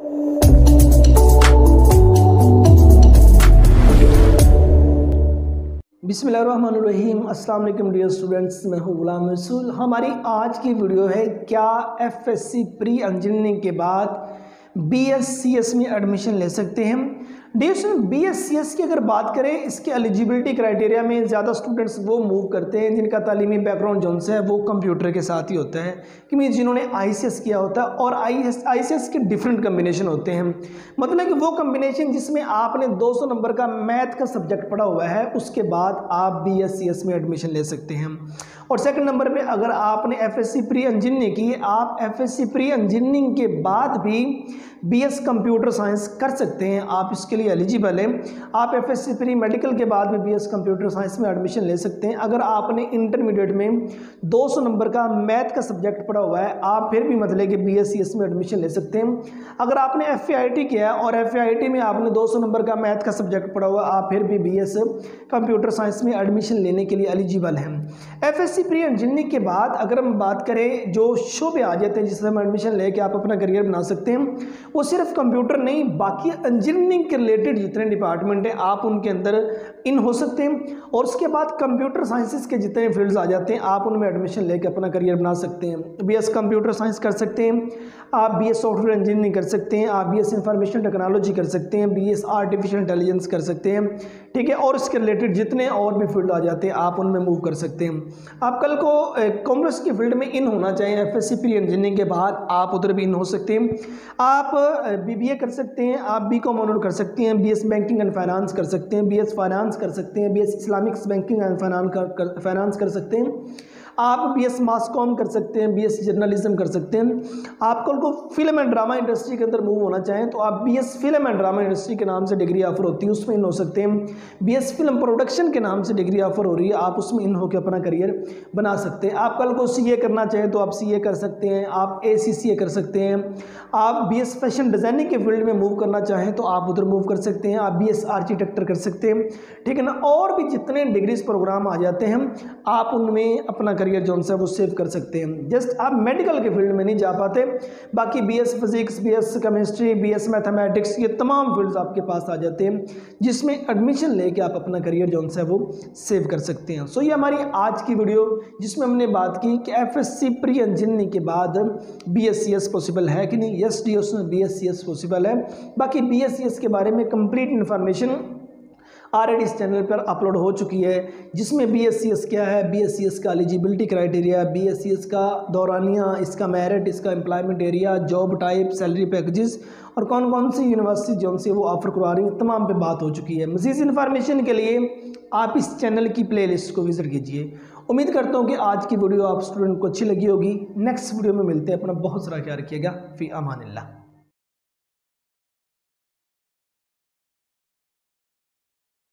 बिस्मिल्लाहिर्रहमानिर्रहीम। अस्सलाम वालेकुम डियर स्टूडेंट्स, मैं हूँ गुलाम रसूल। हमारी आज की वीडियो है क्या एफएससी प्री इंजीनियरिंग के बाद बीएससीएस में एडमिशन ले सकते हैं। डियर स्टूडेंट, बीएससीएस की अगर बात करें, इसके एलिजिबिलिटी क्राइटेरिया में ज़्यादा स्टूडेंट्स वो मूव करते हैं जिनका तालीमी बैकग्राउंड जो है वो कंप्यूटर के साथ ही होता है, कि जिन्होंने आईसीएस किया होता है। और आईसीएस के डिफरेंट कम्बिनेशन होते हैं, मतलब कि वो कम्बिनेशन जिसमें आपने 200 नंबर का मैथ का सब्जेक्ट पढ़ा हुआ है, उसके बाद आप बीएससीएस में एडमिशन ले सकते हैं। और सेकंड नंबर पे अगर आपने एफएससी प्री इंजीनियरिंग की, आप एफएससी प्री इंजीनियरिंग के बाद भी बीएस कंप्यूटर साइंस कर सकते हैं, आप इसके लिए एलिजिबल हैं। आप एफएससी प्री मेडिकल के बाद भी बीएस कंप्यूटर साइंस में एडमिशन ले सकते हैं। अगर आपने इंटरमीडिएट में 200 नंबर का मैथ का सब्जेक्ट पढ़ा हुआ है, आप फिर भी मतलब कि बीएससीएस में एडमिशन ले सकते हैं। अगर आपने एफआईटी किया है और एफआईटी में आपने 200 नंबर का मैथ का सब्जेक्ट पढ़ा हुआ है, आप फिर भी बीएस कंप्यूटर साइंस में एडमिशन लेने के लिए एलिजिबल हैं। एफएससी प्री इंजीनियरिंग के बाद अगर हम बात करें जो शोबे आ जाते हैं जिससे हम एडमिशन लेके आप अपना करियर बना सकते हैं, वो सिर्फ कंप्यूटर नहीं, बाकी इंजीनियरिंग के रिलेटेड जितने डिपार्टमेंट हैं आप उनके अंदर इन हो सकते हैं। और उसके बाद कंप्यूटर साइंसेस के जितने फील्ड्स आ जाते हैं आप उनमें एडमिशन लेके अपना करियर बना सकते हैं। बीएस कंप्यूटर साइंस कर सकते हैं, आप बीएस सॉफ्टवेयर इंजीनियरिंग कर सकते हैं, आप बीएस इंफॉर्मेशन टेक्नोलॉजी कर सकते हैं, बीएस आर्टिफिशियल इंटेलिजेंस कर सकते हैं, ठीक है। और इसके रिलेटेड जितने और भी फील्ड आ जाते हैं आप उनमें मूव कर सकते हैं। आप कल को कॉमर्स की फील्ड में इन होना चाहिए, एफएससी प्री इंजीनियरिंग के बाद आप उधर भी इन हो सकते हैं। आप बीबीए कर सकते हैं, आप बीकॉम ऑनर कर सकते हैं, बीएस बैंकिंग एंड फाइनेंस कर सकते हैं, बीएस फाइनेंस कर सकते हैं, BS Islamic banking and finance कर सकते हैं, आप बीएस मास कॉम कर सकते हैं, बीएस जर्नलिज्म कर सकते हैं। आप कल को फिल्म एंड ड्रामा इंडस्ट्री के अंदर मूव होना चाहें तो आप BS film and drama industry के नाम से डिग्री ऑफर होती है, उसमें इन हो सकते हैं। बीएस फिल्म प्रोडक्शन के नाम से डिग्री ऑफर हो रही है, आप उसमें इन होकर अपना करियर बना सकते हैं। आप कल को सीए करना चाहें तो आप सीए कर सकते हैं, आप एसीसीए कर सकते हैं। आप बीएस फैशन डिज़ाइनिंग के फील्ड में मूव करना चाहें तो आप उधर मूव कर सकते हैं, आप बीएस आर्किटेक्टर कर सकते हैं, ठीक है ना। और भी जितने डिग्रीज प्रोग्राम आ जाते हैं आप उनमें अपना करियर जो है वो सेव कर सकते हैं। जस्ट आप मेडिकल के फील्ड में नहीं जा पाते, बाकी BS physics, BS chemistry, BS mathematics, ये तमाम फील्ड्स आपके पास आ जाते हैं जिसमें एडमिशन लेके आप अपना करियर जो है वो सेव कर सकते हैं। सो ये हमारी आज की वीडियो जिसमें हमने बात की कि एफएससी प्री इंजीनियरिंग के बाद बीएससीएस पॉसिबल है कि नहीं। यस डी उसमें बीएससीएस पॉसिबल है। बाकी बीएससीएस के बारे में कंप्लीट इन्फॉर्मेशन ऑलरेडी इस चैनल पर अपलोड हो चुकी है, जिसमें बीएससीएस क्या है, बीएससीएस का एलिजिबिलिटी क्राइटेरिया, बीएससीएस का दौरानिया, इसका मेरिट, इसका employment area, job type, salary packages और कौन कौन सी यूनिवर्सिटी जो से वो ऑफर करवा रही है, तमाम पे बात हो चुकी है। मज़ीद इन्फॉर्मेशन के लिए आप इस चैनल की प्लेलिस्ट को विजिट कीजिए। उम्मीद करता हूँ कि आज की वीडियो आप स्टूडेंट को अच्छी लगी होगी। नेक्स्ट वीडियो में मिलते हैं। अपना बहुत सारा ख्याल रखिएगा। फ़ी अमानिल्लाह।